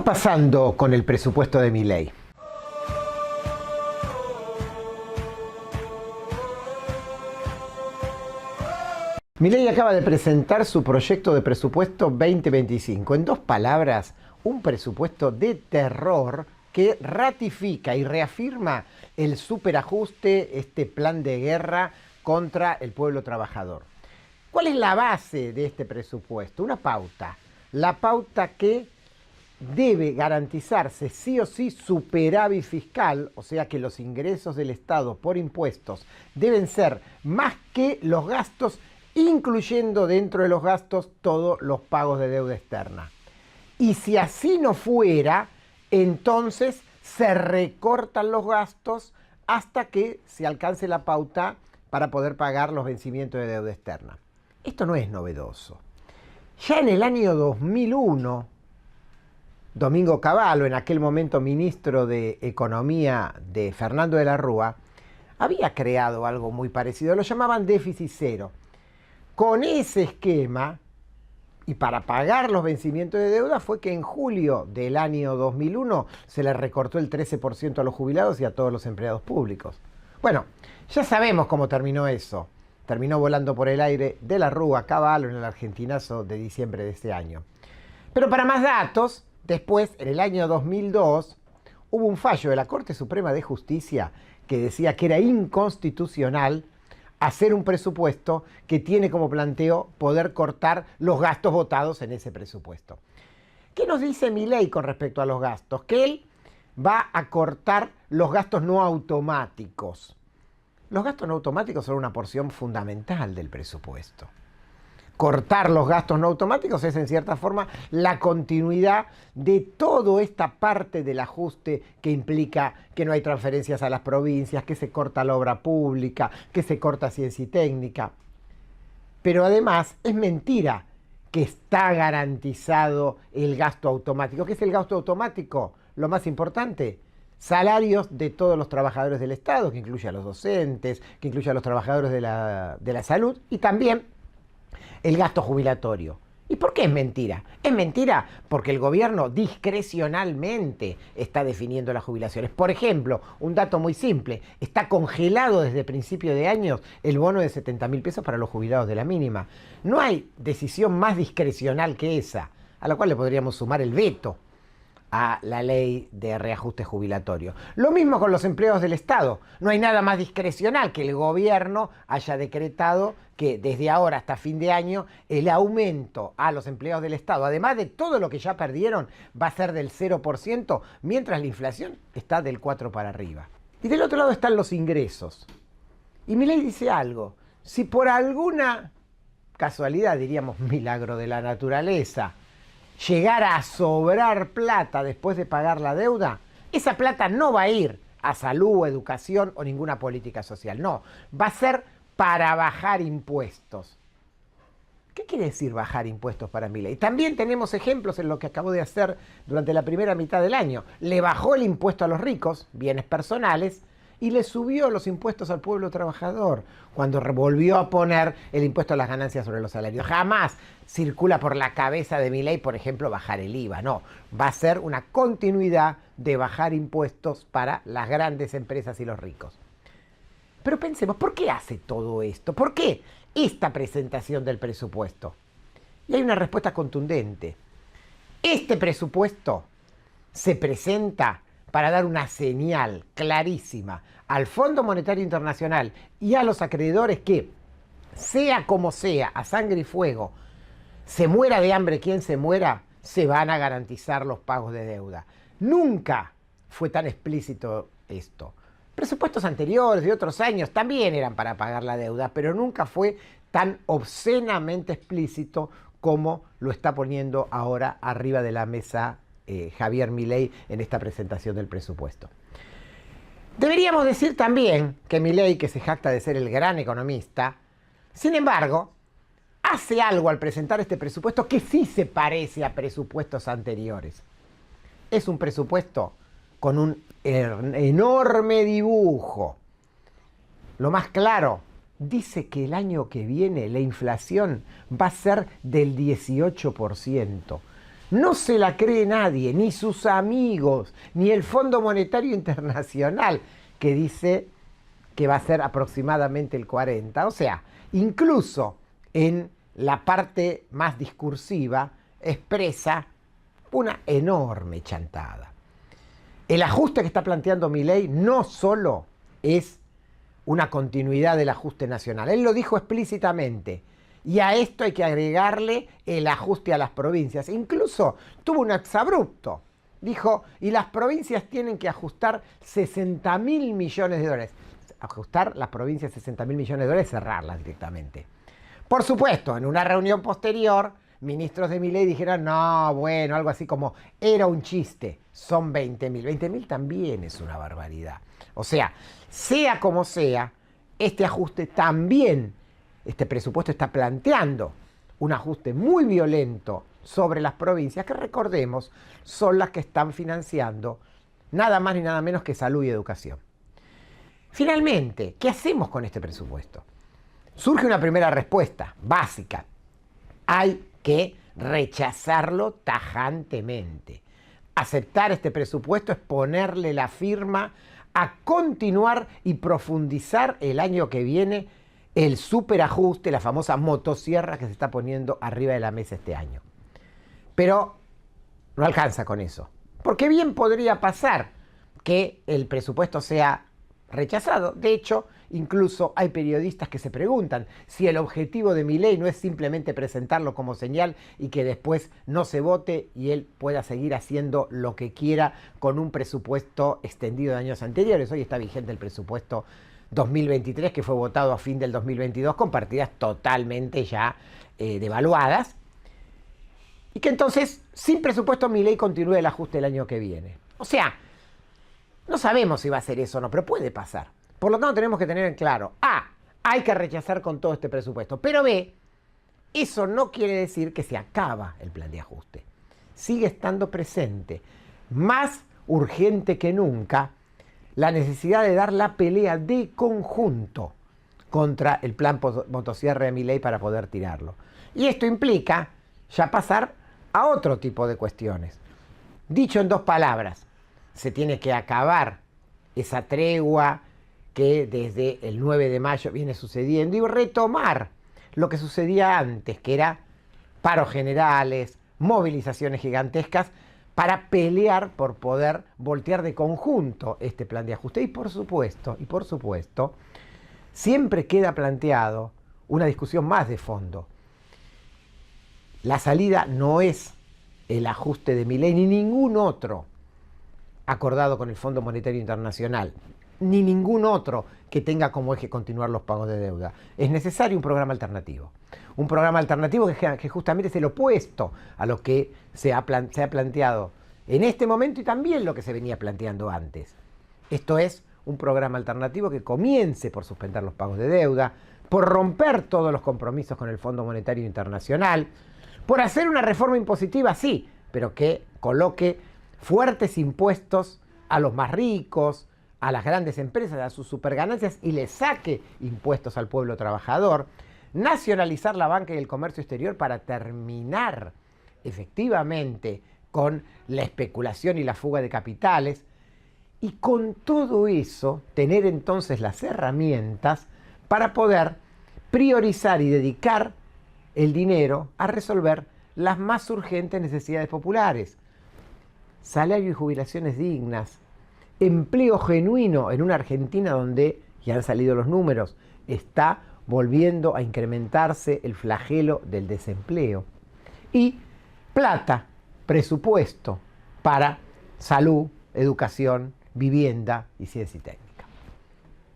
pasando con el presupuesto de Milei? Milei acaba de presentar su proyecto de presupuesto 2025. En dos palabras, un presupuesto de terror que ratifica y reafirma el superajuste, este plan de guerra contra el pueblo trabajador. ¿Cuál es la base de este presupuesto? Una pauta. La pauta que debe garantizarse sí o sí superávit fiscal, o sea que los ingresos del Estado por impuestos deben ser más que los gastos, incluyendo dentro de los gastos todos los pagos de deuda externa. Y si así no fuera, entonces se recortan los gastos hasta que se alcance la pauta para poder pagar los vencimientos de deuda externa. Esto no es novedoso. Ya en el año 2001, Domingo Cavallo, en aquel momento ministro de Economía de Fernando de la Rúa, había creado algo muy parecido, lo llamaban déficit cero. Con ese esquema, y para pagar los vencimientos de deuda, fue que en julio del año 2001 se le recortó el 13% a los jubilados y a todos los empleados públicos. Bueno, ya sabemos cómo terminó eso. Terminó volando por el aire de la Rúa Cavallo en el argentinazo de diciembre de este año. Pero para más datos, después, en el año 2002, hubo un fallo de la Corte Suprema de Justicia que decía que era inconstitucional hacer un presupuesto que tiene como planteo poder cortar los gastos votados en ese presupuesto. ¿Qué nos dice Milei con respecto a los gastos? Que él va a cortar los gastos no automáticos. Los gastos no automáticos son una porción fundamental del presupuesto. Cortar los gastos no automáticos es en cierta forma la continuidad de toda esta parte del ajuste que implica que no hay transferencias a las provincias, que se corta la obra pública, que se corta ciencia y técnica. Pero además es mentira que está garantizado el gasto automático. ¿Qué es el gasto automático? Lo más importante, salarios de todos los trabajadores del Estado, que incluye a los docentes, que incluye a los trabajadores de la salud y también el gasto jubilatorio. ¿Y por qué es mentira? Es mentira porque el gobierno discrecionalmente está definiendo las jubilaciones. Por ejemplo, un dato muy simple, está congelado desde principio de años el bono de 70.000 pesos para los jubilados de la mínima. No hay decisión más discrecional que esa, a la cual le podríamos sumar el veto a la ley de reajuste jubilatorio. Lo mismo con los empleados del Estado. No hay nada más discrecional que el gobierno haya decretado que desde ahora hasta fin de año el aumento a los empleados del Estado, además de todo lo que ya perdieron, va a ser del 0%, mientras la inflación está del 4% para arriba. Y del otro lado están los ingresos. Y Milei dice algo. Si por alguna casualidad, diríamos milagro de la naturaleza, llegara a sobrar plata después de pagar la deuda, esa plata no va a ir a salud, educación o ninguna política social. No, va a ser para bajar impuestos. ¿Qué quiere decir bajar impuestos para Milei? También tenemos ejemplos en lo que acabó de hacer durante la primera mitad del año. Le bajó el impuesto a los ricos, bienes personales, y le subió los impuestos al pueblo trabajador cuando volvió a poner el impuesto a las ganancias sobre los salarios. Jamás circula por la cabeza de Milei, por ejemplo, bajar el IVA. No, va a ser una continuidad de bajar impuestos para las grandes empresas y los ricos. Pero pensemos, ¿por qué hace todo esto? ¿Por qué esta presentación del presupuesto? Y hay una respuesta contundente. Este presupuesto se presenta para dar una señal clarísima al Fondo Monetario Internacional y a los acreedores que, sea como sea, a sangre y fuego, se muera de hambre quien se muera, se van a garantizar los pagos de deuda. Nunca fue tan explícito esto. Presupuestos anteriores de otros años también eran para pagar la deuda, pero nunca fue tan obscenamente explícito como lo está poniendo ahora arriba de la mesa Javier Milei en esta presentación del presupuesto. Deberíamos decir también que Milei, que se jacta de ser el gran economista, sin embargo, hace algo al presentar este presupuesto que sí se parece a presupuestos anteriores. Es un presupuesto con un enorme dibujo. Lo más claro, dice que el año que viene la inflación va a ser del 18%. No se la cree nadie, ni sus amigos, ni el Fondo Monetario Internacional, que dice que va a ser aproximadamente el 40%. O sea, incluso en la parte más discursiva expresa una enorme chantada. El ajuste que está planteando Milei no solo es una continuidad del ajuste nacional, él lo dijo explícitamente, y a esto hay que agregarle el ajuste a las provincias. Incluso tuvo un exabrupto. Dijo, y las provincias tienen que ajustar 60.000 millones de dólares. Ajustar las provincias 60.000 millones de dólares, cerrarlas directamente. Por supuesto, en una reunión posterior, ministros de Milei dijeron, no, bueno, algo así como, era un chiste, son 20.000. 20.000 también es una barbaridad. O sea como sea, este ajuste también, este presupuesto está planteando un ajuste muy violento sobre las provincias, que recordemos, son las que están financiando nada más ni nada menos que salud y educación. Finalmente, ¿qué hacemos con este presupuesto? Surge una primera respuesta básica. Hay que rechazarlo tajantemente. Aceptar este presupuesto es ponerle la firma a continuar y profundizar el año que viene el superajuste, la famosa motosierra que se está poniendo arriba de la mesa este año. Pero no alcanza con eso, porque bien podría pasar que el presupuesto sea rechazado. De hecho, incluso hay periodistas que se preguntan si el objetivo de Milei no es simplemente presentarlo como señal y que después no se vote y él pueda seguir haciendo lo que quiera con un presupuesto extendido de años anteriores. Hoy está vigente el presupuesto 2023, que fue votado a fin del 2022 con partidas totalmente ya devaluadas, y que entonces sin presupuesto Milei continúe el ajuste el año que viene. O sea, no sabemos si va a ser eso o no, pero puede pasar. Por lo tanto, tenemos que tener en claro, A, hay que rechazar con todo este presupuesto, pero B, eso no quiere decir que se acaba el plan de ajuste. Sigue estando presente, más urgente que nunca, la necesidad de dar la pelea de conjunto contra el plan motosierra de Milei para poder tirarlo. Y esto implica ya pasar a otro tipo de cuestiones. Dicho en dos palabras, se tiene que acabar esa tregua que desde el 9 de mayo viene sucediendo y retomar lo que sucedía antes, que era paros generales, movilizaciones gigantescas, para pelear por poder voltear de conjunto este plan de ajuste. Y por supuesto, siempre queda planteado una discusión más de fondo. La salida no es el ajuste de Milei ni ningún otro acordado con el Fondo Monetario Internacional, ni ningún otro que tenga como eje continuar los pagos de deuda. Es necesario un programa alternativo. Un programa alternativo que justamente es el opuesto a lo que se ha planteado en este momento y también lo que se venía planteando antes. Esto es un programa alternativo que comience por suspender los pagos de deuda, por romper todos los compromisos con el Fondo Monetario Internacional, por hacer una reforma impositiva, sí, pero que coloque fuertes impuestos a los más ricos, a las grandes empresas, a sus superganancias y le saque impuestos al pueblo trabajador, nacionalizar la banca y el comercio exterior para terminar efectivamente con la especulación y la fuga de capitales, y con todo eso tener entonces las herramientas para poder priorizar y dedicar el dinero a resolver las más urgentes necesidades populares. Salario y jubilaciones dignas, empleo genuino en una Argentina donde, ya han salido los números, está volviendo a incrementarse el flagelo del desempleo. Y plata, presupuesto para salud, educación, vivienda y ciencia y técnica.